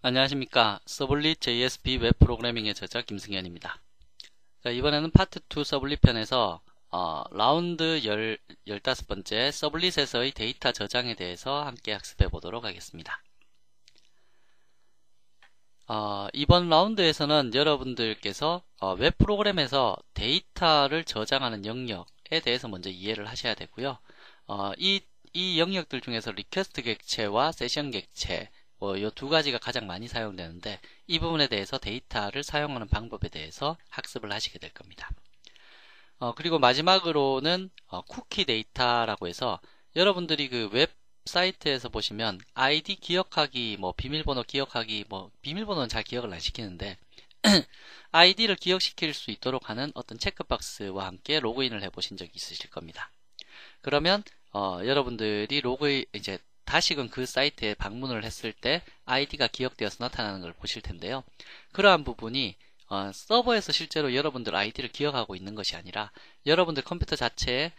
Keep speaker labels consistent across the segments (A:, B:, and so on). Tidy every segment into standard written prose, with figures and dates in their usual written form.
A: 안녕하십니까. 서블릿 JSP 웹 프로그래밍의 저자 김승현입니다. 자, 이번에는 파트 2 서블릿 편에서 라운드 15번째 서블릿에서의 데이터 저장에 대해서 함께 학습해 보도록 하겠습니다. 이번 라운드에서는 여러분들께서 웹 프로그램에서 데이터를 저장하는 영역에 대해서 먼저 이해를 하셔야 되고요. 이 영역들 중에서 리퀘스트 객체와 세션 객체 이 두 가지가 가장 많이 사용되는데 이 부분에 대해서 데이터를 사용하는 방법에 대해서 학습을 하시게 될 겁니다. 그리고 마지막으로는 쿠키 데이터라고 해서 여러분들이 그 웹사이트에서 보시면 아이디 기억하기, 비밀번호 기억하기, 비밀번호는 잘 기억을 안 시키는데 아이디를 기억시킬 수 있도록 하는 어떤 체크박스와 함께 로그인을 해보신 적이 있으실 겁니다. 그러면 여러분들이 이제 다시금 그 사이트에 방문을 했을 때 아이디가 기억되어서 나타나는 걸 보실 텐데요. 그러한 부분이 서버에서 실제로 여러분들 아이디를 기억하고 있는 것이 아니라 여러분들 컴퓨터 자체에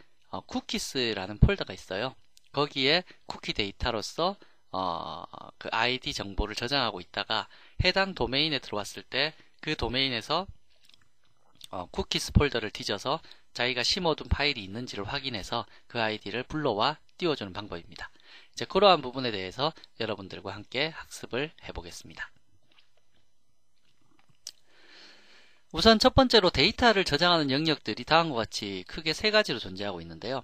A: 쿠키스라는 폴더가 있어요. 거기에 쿠키 데이터로서 그 아이디 정보를 저장하고 있다가 해당 도메인에 들어왔을 때 그 도메인에서 쿠키스 폴더를 뒤져서 자기가 심어둔 파일이 있는지를 확인해서 그 아이디를 불러와 띄워주는 방법입니다. 이제 그러한 부분에 대해서 여러분들과 함께 학습을 해보겠습니다. 우선 첫 번째로 데이터를 저장하는 영역들이 다음과 같이 크게 세 가지로 존재하고 있는데요.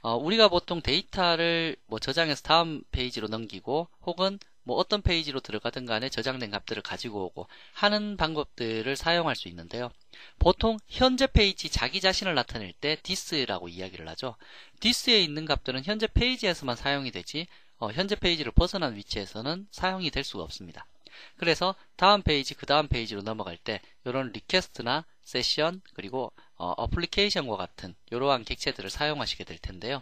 A: 우리가 보통 데이터를 저장해서 다음 페이지로 넘기고 혹은 어떤 페이지로 들어가든 간에 저장된 값들을 가지고 오고 하는 방법들을 사용할 수 있는데요. 보통 현재 페이지 자기 자신을 나타낼 때 this라고 이야기를 하죠. this에 있는 값들은 현재 페이지에서만 사용이 되지 현재 페이지를 벗어난 위치에서는 사용이 될 수가 없습니다. 그래서 다음 페이지 그 다음 페이지로 넘어갈 때 이런 리퀘스트나 세션 그리고 어플리케이션과 같은 이러한 객체들을 사용하시게 될 텐데요.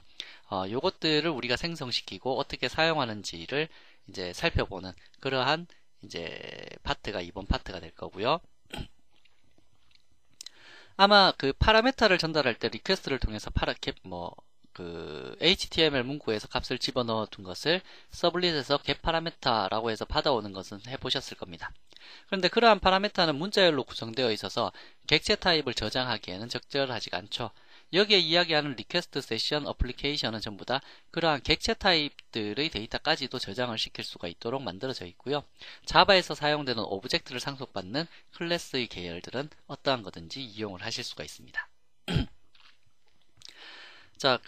A: 요것들을 우리가 생성시키고 어떻게 사용하는지를 이제 살펴보는 그러한 이제 파트가 이번 파트가 될 거고요. 아마 그 파라메타를 전달할 때 리퀘스트를 통해서 HTML 문구에서 값을 집어넣어 둔 것을 서블릿에서 getParameter라고 해서 받아오는 것은 해보셨을 겁니다. 그런데 그러한 파라메타는 문자열로 구성되어 있어서 객체 타입을 저장하기에는 적절하지가 않죠. 여기에 이야기하는 리퀘스트, 세션, 어플리케이션은 전부 다 그러한 객체 타입들의 데이터까지도 저장을 시킬 수가 있도록 만들어져 있고요. 자바에서 사용되는 오브젝트를 상속받는 클래스의 계열들은 어떠한 거든지 이용을 하실 수가 있습니다. 자,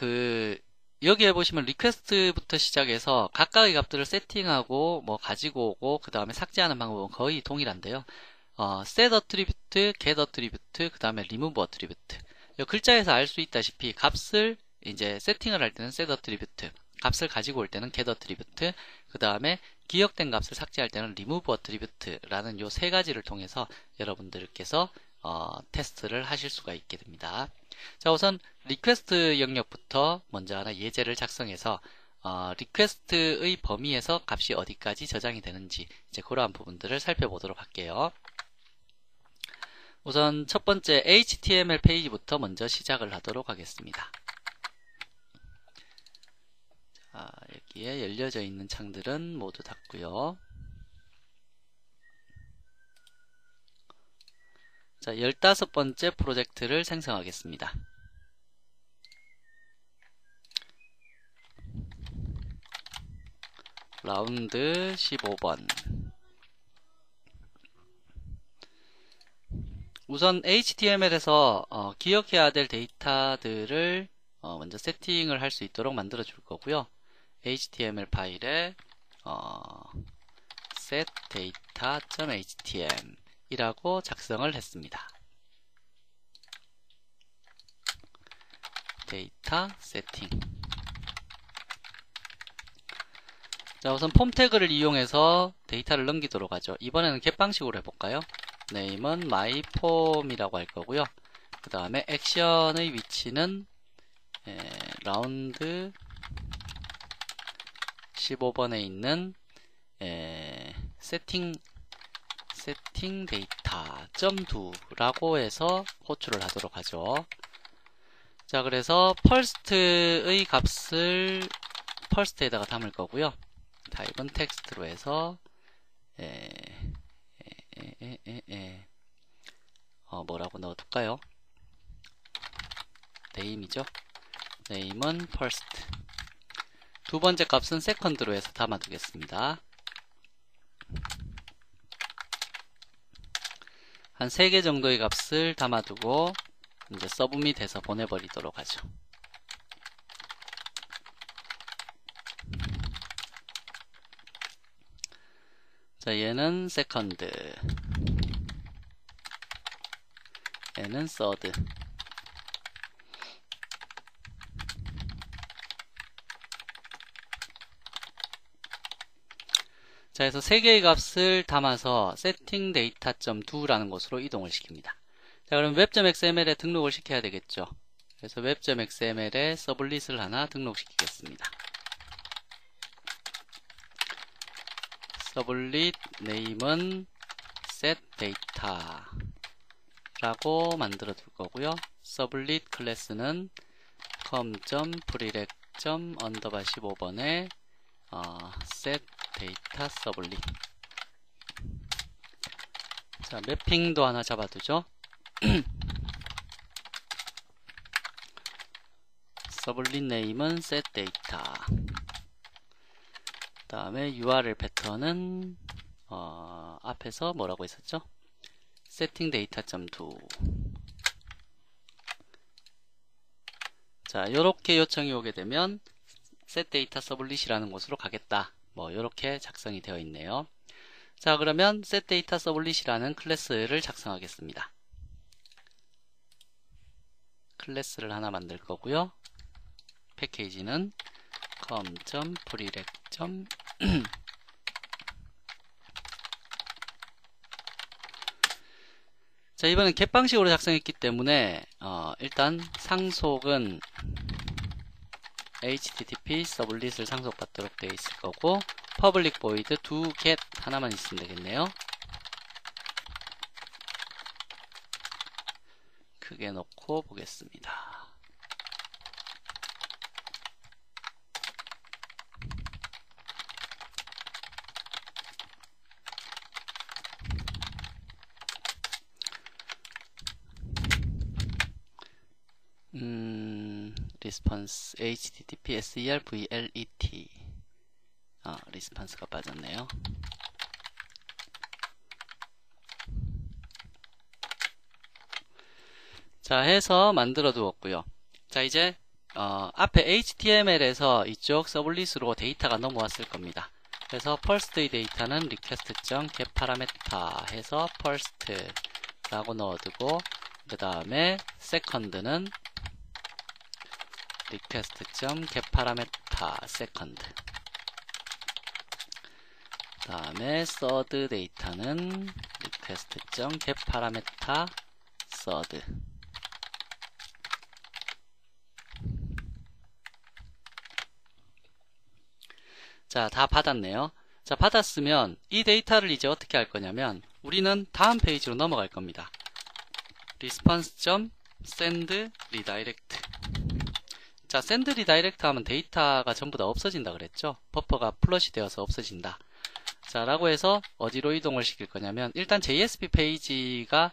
A: 여기에 보시면 리퀘스트부터 시작해서 각각의 값들을 세팅하고 가지고 오고 그 다음에 삭제하는 방법은 거의 동일한데요. set attribute, get attribute, 그 다음에 remove attribute. 글자에서 알 수 있다시피 값을 이제 세팅을 할 때는 set attribute, 값을 가지고 올 때는 get attribute, 그 다음에 기억된 값을 삭제할 때는 remove attribute라는 요 세 가지를 통해서 여러분들께서 테스트를 하실 수가 있게 됩니다. 자, 우선 리퀘스트 영역부터 먼저 하나 예제를 작성해서 리퀘스트의 범위에서 값이 어디까지 저장이 되는지 이제 그러한 부분들을 살펴보도록 할게요. 우선 첫 번째 HTML 페이지부터 먼저 시작을 하도록 하겠습니다. 자, 여기에 열려져 있는 창들은 모두 닫고요. 자, 15번째 프로젝트를 생성하겠습니다. 라운드 15번. 우선 HTML에서 기억해야 될 데이터들을 먼저 세팅을 할 수 있도록 만들어 줄 거고요. HTML 파일에 setData.html 이라고 작성을 했습니다. 데이터 세팅. 자, 우선 폼 태그를 이용해서 데이터를 넘기도록 하죠. 이번에는 get 방식으로 해볼까요? name은 myform이라고 할 거고요. 그 다음에 액션의 위치는 라운드 15번에 있는 세팅 데이터.do라고 해서 호출을 하도록 하죠. 자, 그래서 first의 값을 first에다가 담을 거고요. 타입은 텍스트로 해서 뭐라고 넣어둘까요? name이죠. name은 first. 두 번째 값은 second로 해서 담아두겠습니다. 한 3개 정도의 값을 담아두고 이제 서브밋해서 보내버리도록 하죠. 자, 얘는 second, 얘는 third. 자, 그래서 3개의 값을 담아서 settingdata.do라는 곳으로 이동을 시킵니다. 자, 그럼 web.xml에 등록을 시켜야 되겠죠. 그래서 web.xml에 서블릿을 하나 등록시키겠습니다. 서블릿 name은 setData 라고 만들어 둘 거고요. 서블릿 클래스는 com.prereq._15번에 setData 서블릿. 자, 매핑도 하나 잡아두죠. 서블릿 name은 setData. 그 다음에 URL 패턴은 앞에서 뭐라고 했었죠? settingdata.do. 자, 요렇게 요청이 오게 되면 setData 서블릿이라는 곳으로 가겠다. 뭐 요렇게 작성이 되어 있네요. 자, 그러면 setData 서블릿이라는 클래스를 작성하겠습니다. 클래스를 하나 만들 거고요. 패키지는 com.prereq. 자, 이번엔 get 방식으로 작성했기 때문에 일단 상속은 http 서블릿을 상속받도록 되어 있을 거고, public void do get 하나만 있으면 되겠네요. 크게 놓고 보겠습니다. response http servlet response가 빠졌네요. 자, 해서 만들어 두었고요. 자, 이제 앞에 HTML에서 이쪽 서블릿으로 데이터가 넘어왔을 겁니다. 그래서 first의 데이터는 request.getParameter 해서 first 라고 넣어두고, 그 다음에 second는 request.getParameter second. 그 다음에 third 데이터는 request.getParameter third. 자, 다 받았네요. 자, 받았으면 이 데이터를 이제 어떻게 할 거냐면 우리는 다음 페이지로 넘어갈 겁니다. response.send redirect. 자, send redirect 하면 데이터가 전부 다 없어진다 그랬죠? 버퍼가 플러시 되어서 없어진다. 자, 라고 해서 어디로 이동을 시킬 거냐면, 일단 JSP 페이지가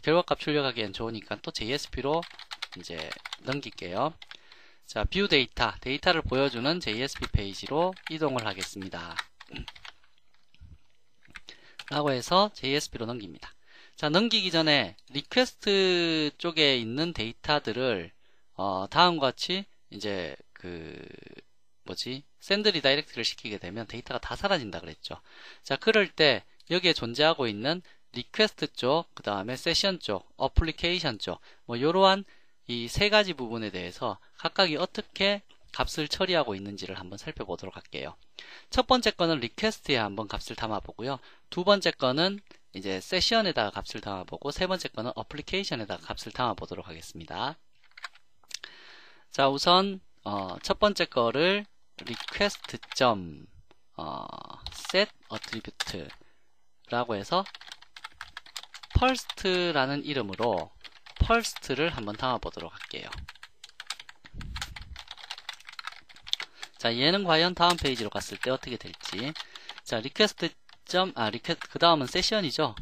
A: 결과값 출력하기엔 좋으니까 또 JSP로 이제 넘길게요. 자, view 데이터, 데이터를 보여주는 JSP 페이지로 이동을 하겠습니다. 라고 해서 JSP로 넘깁니다. 자, 넘기기 전에 리퀘스트 쪽에 있는 데이터들을 다음과 같이 이제 샌드 리다이렉트를 시키게 되면 데이터가 다 사라진다 그랬죠. 자, 그럴 때 여기에 존재하고 있는 리퀘스트 쪽, 그 다음에 세션 쪽, 어플리케이션 쪽, 뭐 요러한 이 세 가지 부분에 대해서 각각이 어떻게 값을 처리하고 있는지를 한번 살펴보도록 할게요. 첫 번째 거는 리퀘스트에 한번 값을 담아보고요. 두 번째 거는 이제 세션에다가 값을 담아보고, 세 번째 거는 어플리케이션에다가 값을 담아보도록 하겠습니다. 자, 우선 첫 번째 거를 request.set attribute 라고 해서 first라는 이름으로 first를 한번 담아보도록 할게요. 자, 얘는 과연 다음 페이지로 갔을 때 어떻게 될지. 자, 그 다음은 세션이죠.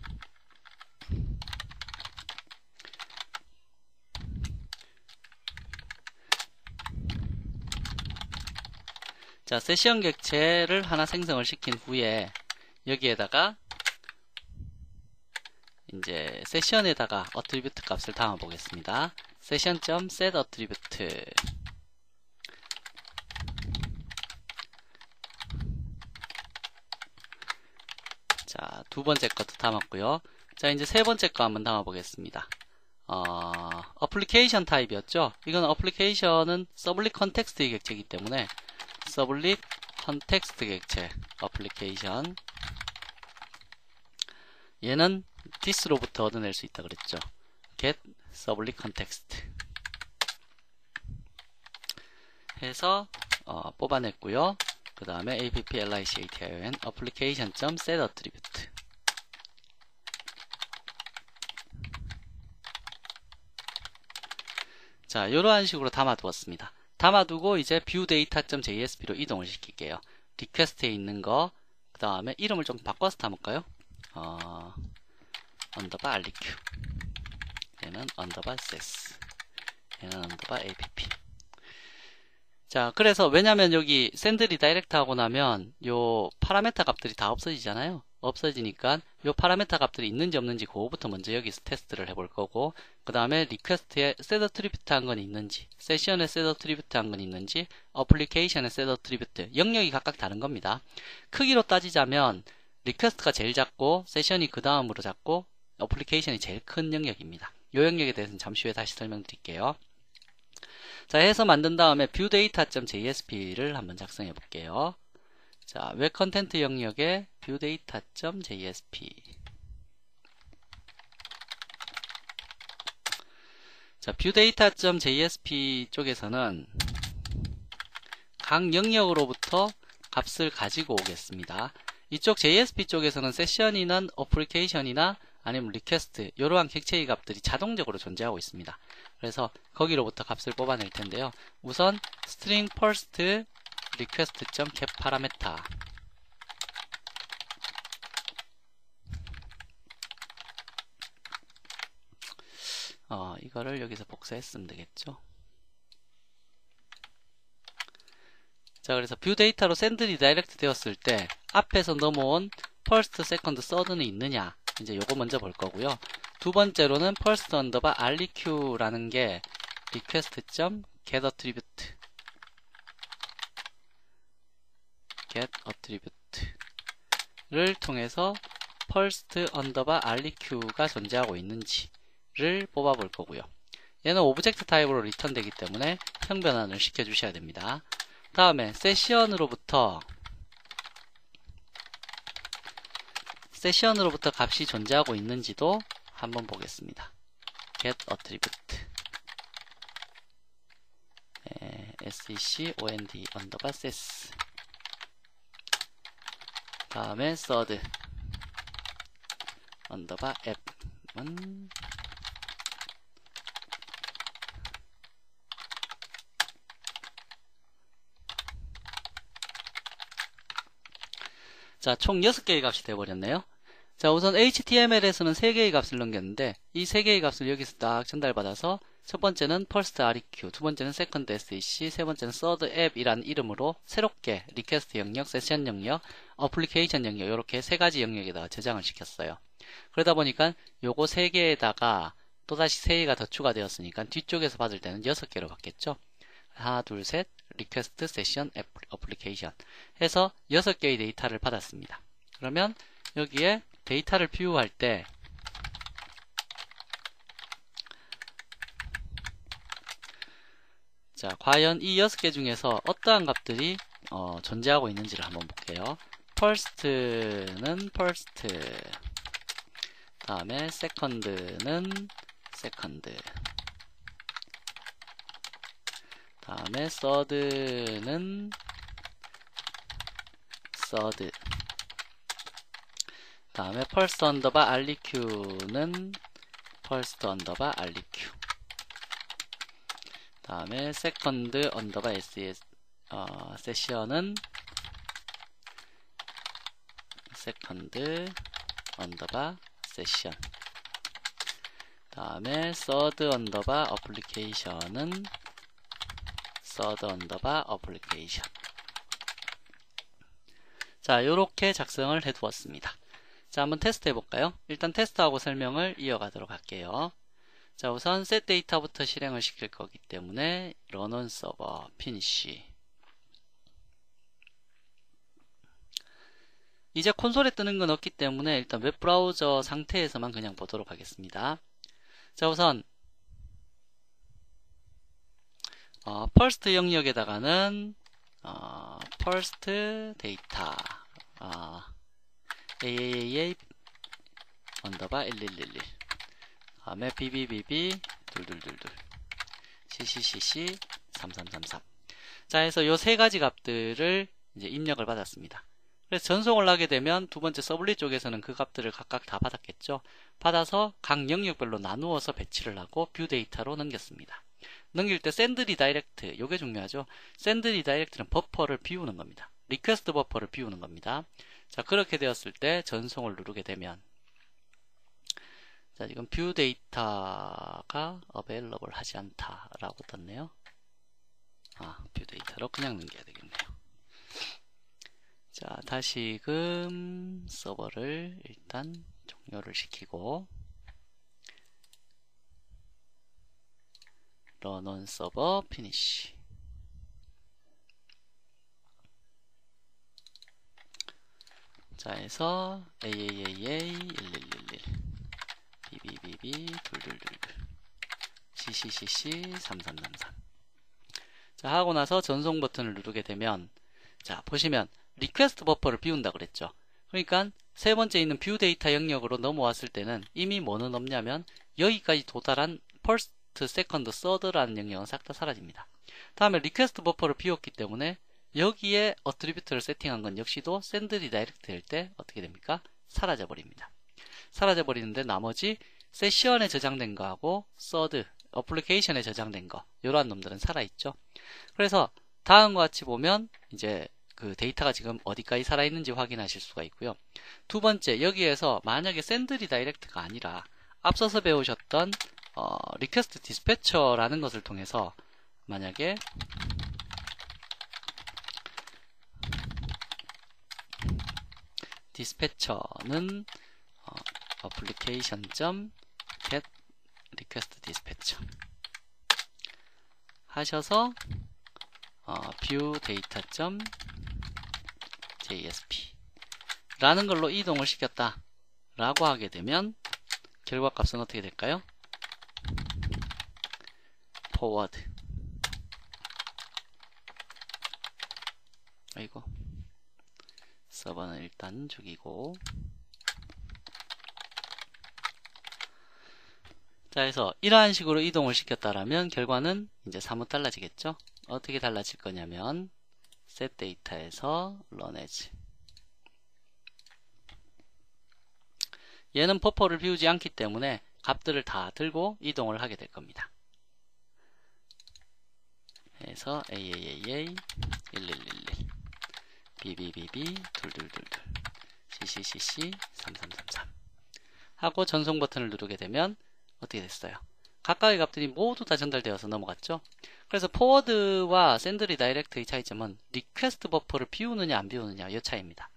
A: 자, 세션 객체를 하나 생성을 시킨 후에 여기에다가 이제 세션에다가 어트리뷰트 값을 담아 보겠습니다. session.setAttribute. 자, 두 번째 것도 담았고요. 자, 이제 세 번째 거 한번 담아 보겠습니다. 어플리케이션 타입이었죠. 이건 어플리케이션은 서블릿 컨텍스트 객체이기 때문에 서블릿 컨텍스트 객체 어플리케이션, 얘는 this로부터 얻어낼 수 있다 그랬죠. get 서블릿 컨텍스트 해서 뽑아냈고요. 그 다음에 application application.setAttribute. 자, 이러한 식으로 담아두었습니다. 담아두고 이제 viewData.jsp로 이동을 시킬게요. 리퀘스트에 있는 거, 그 다음에 이름을 좀 바꿔서 담을까요? 언더바 RQ, 얘는 언더바 ses, 얘는 언더바 app. 자, 그래서 왜냐면 여기 send redirect 하고 나면 요 파라메타 값들이 다 없어지잖아요. 없어지니까 요 파라메타 값들이 있는지 없는지 그거부터 먼저 여기서 테스트를 해볼 거고, 그 다음에 리퀘스트에 setAttribute 한 건 있는지, 세션에 setAttribute 한 건 있는지, 어플리케이션에 setAttribute, 영역이 각각 다른 겁니다. 크기로 따지자면 리퀘스트가 제일 작고 세션이 그 다음으로 작고 어플리케이션이 제일 큰 영역입니다. 요 영역에 대해서는 잠시 후에 다시 설명드릴게요. 자, 해서 만든 다음에 viewData.jsp를 한번 작성해 볼게요. 자, 웹 컨텐트 영역에 viewData.jsp. 자, viewData.jsp 쪽에서는 각 영역으로부터 값을 가지고 오겠습니다. 이쪽 JSP 쪽에서는 세션이나 어플리케이션이나 아니면 리퀘스트, 이러한 객체의 값들이 자동적으로 존재하고 있습니다. 그래서 거기로부터 값을 뽑아낼 텐데요. 우선 string first request.get parameter, 이거를 여기서 복사했으면 되겠죠. 자, 그래서 뷰 데이터로 send redirect 되었을 때 앞에서 넘어온 first, second, third는 있느냐, 이제 요거 먼저 볼 거고요. 두 번째로는 first underbar req라는 게 request.get attribute, get attribute를 통해서 first underbar req가 존재하고 있는지를 뽑아 볼 거고요. 얘는 오브젝트 타입으로 리턴 되기 때문에 형 변환을 시켜 주셔야 됩니다. 다음에 세션으로부터 값이 존재하고 있는지도 한번 보겠습니다. get attribute second underbar ses, 다음에 third underbar app은 자, 총 6개의 값이 되어버렸네요. 자, 우선 HTML에서는 3개의 값을 넘겼는데 이 3개의 값을 여기서 딱 전달받아서 첫 번째는 first REQ, 두 번째는 second SEC, 세 번째는 third app 이란 이름으로 새롭게 리퀘스트 영역, 세션 영역, 어플리케이션 영역, 이렇게 세 가지 영역에다가 저장을 시켰어요. 그러다 보니까 요거 3개에다가 또다시 3개가 더 추가되었으니까 뒤쪽에서 받을 때는 6개로 받겠죠. 하나, 둘, 셋, 리퀘스트, 세션, 어플리케이션 해서 6개의 데이터를 받았습니다. 그러면 여기에 데이터를 뷰할 때 자, 과연 이 6개 중에서 어떠한 값들이 존재하고 있는지를 한번 볼게요. first는 first, 다음에 second는 second, 다음에 third는 third, 다음에 first underbar REQ는 first underbar REQ, 다음에 second underbar SES, 세션은 second underbar session, 다음에 third underbar application은 third underbar application. 자, 요렇게 작성을 해 두었습니다. 자, 한번 테스트 해볼까요? 일단 테스트하고 설명을 이어가도록 할게요. 자, 우선 set 데이터부터 실행을 시킬 거기 때문에 run on server finish. 이제 콘솔에 뜨는 건 없기 때문에 일단 웹브라우저 상태에서만 그냥 보도록 하겠습니다. 자, 우선 first 영역에다가는 first data AAA 언더바 1111 다음에 BBBB 둘둘둘둘 CCCC 3333. 자, 해서 요 세 가지 값들을 이제 입력을 받았습니다. 그래서 전송을 하게 되면 두 번째 서블릿 쪽에서는 그 값들을 각각 다 받았겠죠. 받아서 각 영역별로 나누어서 배치를 하고 뷰 데이터로 넘겼습니다. 넘길 때 send redirect, 요게 중요하죠. send redirect는 버퍼를 비우는 겁니다. 리퀘스트 버퍼를 비우는 겁니다. 자, 그렇게 되었을 때 전송을 누르게 되면, 자, 지금 뷰 데이터가 available 하지 않다라고 떴네요. 뷰 데이터로 그냥 넘겨야 되겠네요. 자, 다시금 서버를 일단 종료를 시키고 run on server finish. 자, 해서 AAAA 1111 BBBB 둘둘둘둘 CCCC 3333. 자, 하고 나서 전송 버튼을 누르게 되면, 자, 보시면 리퀘스트 버퍼를 비운다 그랬죠. 그러니까 세 번째 있는 뷰 데이터 영역으로 넘어왔을 때는 이미 뭐는 없냐면 여기까지 도달한 first, second, third라는 영역은 싹 다 사라집니다. 다음에 리퀘스트 버퍼를 비웠기 때문에 여기에 어트리뷰트를 세팅한 건 역시도 send redirect 될 때 어떻게 됩니까? 사라져 버립니다. 사라져 버리는데 나머지 세션에 저장된 거하고 third, 어플리케이션에 저장된 거, 이러한 놈들은 살아있죠. 그래서 다음과 같이 보면 이제 그 데이터가 지금 어디까지 살아있는지 확인하실 수가 있고요. 두 번째, 여기에서 만약에 send redirect가 아니라 앞서서 배우셨던 request dispatcher라는 것을 통해서 만약에 dispatcher는 application.get request dispatcher 하셔서 view data.jsp 라는 걸로 이동을 시켰다 라고 하게 되면 결과값은 어떻게 될까요? forward. 아이고, 서버는 일단 죽이고, 자, 해서 이러한 식으로 이동을 시켰다라면 결과는 이제 사뭇 달라지겠죠. 어떻게 달라질 거냐면 set data에서 run as, 얘는 버퍼를 비우지 않기 때문에 값들을 다 들고 이동을 하게 될 겁니다. 그래서 AAAA 1111 BBBB 둘둘둘둘 CCCC 3333 하고 전송 버튼을 누르게 되면 어떻게 됐어요? 각각의 값들이 모두 다 전달되어서 넘어갔죠. 그래서 포워드와 send redirect의 차이점은 리퀘스트 버퍼를 비우느냐 안 비우느냐 이 차이입니다.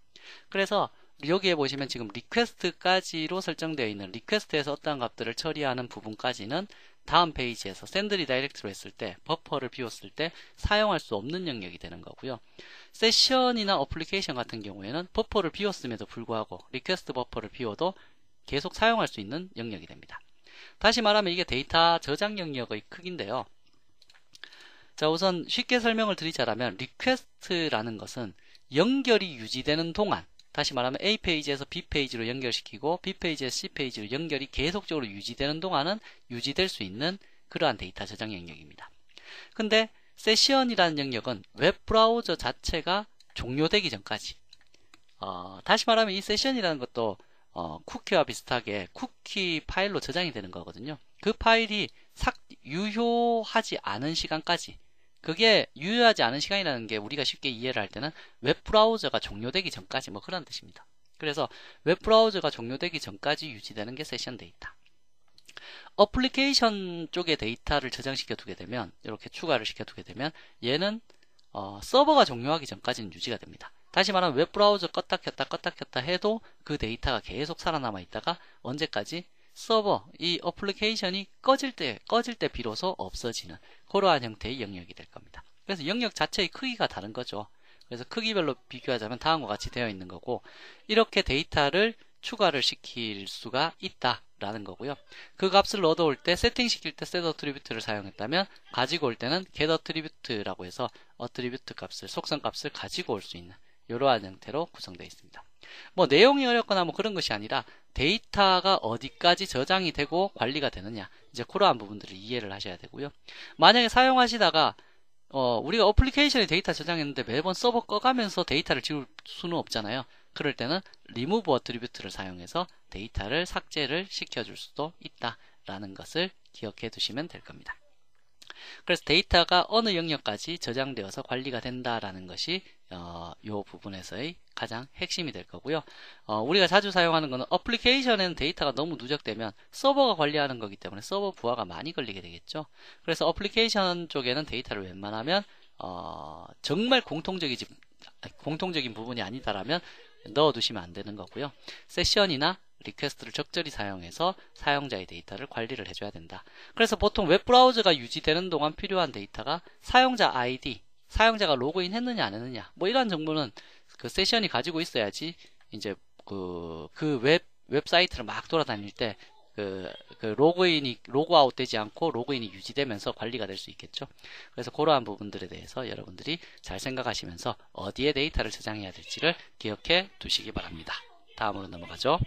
A: 그래서 여기에 보시면 지금 리퀘스트까지로 설정되어 있는 리퀘스트에서 어떠한 값들을 처리하는 부분까지는 다음 페이지에서 send redirect로 했을 때 버퍼를 비웠을 때 사용할 수 없는 영역이 되는 거고요. 세션이나 어플리케이션 같은 경우에는 버퍼를 비웠음에도 불구하고 리퀘스트 버퍼를 비워도 계속 사용할 수 있는 영역이 됩니다. 다시 말하면 이게 데이터 저장 영역의 크기인데요. 자, 우선 쉽게 설명을 드리자면 리퀘스트라는 것은 연결이 유지되는 동안, 다시 말하면 A 페이지에서 B 페이지로 연결시키고 B 페이지에서 C 페이지로 연결이 계속적으로 유지되는 동안은 유지될 수 있는 그러한 데이터 저장 영역입니다. 근데 세션이라는 영역은 웹브라우저 자체가 종료되기 전까지, 다시 말하면 이 세션이라는 것도 쿠키와 비슷하게 쿠키 파일로 저장이 되는 거거든요. 그 파일이 유효하지 않은 시간까지, 그게 유효하지 않은 시간이라는 게 우리가 쉽게 이해를 할 때는 웹브라우저가 종료되기 전까지 뭐 그런 뜻입니다. 그래서 웹브라우저가 종료되기 전까지 유지되는 게 세션 데이터. 어플리케이션 쪽에 데이터를 저장시켜 두게 되면, 이렇게 추가를 시켜 두게 되면 얘는 서버가 종료하기 전까지는 유지가 됩니다. 다시 말하면 웹브라우저 껐다 켰다 해도 그 데이터가 계속 살아남아 있다가 언제까지? 서버, 이 어플리케이션이 꺼질 때 비로소 없어지는 그러한 형태의 영역이 될 겁니다. 그래서 영역 자체의 크기가 다른 거죠. 그래서 크기별로 비교하자면 다음과 같이 되어 있는 거고, 이렇게 데이터를 추가를 시킬 수가 있다라는 거고요. 그 값을 얻어올 때 세팅시킬 때 set attribute를 사용했다면 가지고 올 때는 get attribute라고 해서 attribute 값을, 속성 값을 가지고 올 수 있는 이러한 형태로 구성되어 있습니다. 뭐 내용이 어렵거나 뭐 그런 것이 아니라 데이터가 어디까지 저장이 되고 관리가 되느냐, 이제 그러한 부분들을 이해를 하셔야 되고요. 만약에 사용하시다가 우리가 어플리케이션에 데이터 저장했는데 매번 서버 꺼가면서 데이터를 지울 수는 없잖아요. 그럴 때는 remove attribute를 사용해서 데이터를 삭제를 시켜줄 수도 있다라는 것을 기억해 두시면 될 겁니다. 그래서 데이터가 어느 영역까지 저장되어서 관리가 된다라는 것이 이 부분에서의 가장 핵심이 될 거고요. 우리가 자주 사용하는 것은 어플리케이션에는 데이터가 너무 누적되면 서버가 관리하는 거기 때문에 서버 부하가 많이 걸리게 되겠죠. 그래서 어플리케이션 쪽에는 데이터를 웬만하면 정말 공통적인 부분이 아니다라면 넣어두시면 안 되는 거고요. 세션이나 리퀘스트를 적절히 사용해서 사용자의 데이터를 관리를 해줘야 된다. 그래서 보통 웹브라우저가 유지되는 동안 필요한 데이터가 사용자 아이디, 사용자가 로그인 했느냐 안 했느냐, 뭐 이런 정보는 그 세션이 가지고 있어야지 이제 그 웹사이트를 막 돌아다닐 때 로그아웃 되지 않고 로그인이 유지되면서 관리가 될 수 있겠죠. 그래서 그러한 부분들에 대해서 여러분들이 잘 생각하시면서 어디에 데이터를 저장해야 될지를 기억해 두시기 바랍니다. 다음으로 넘어가죠.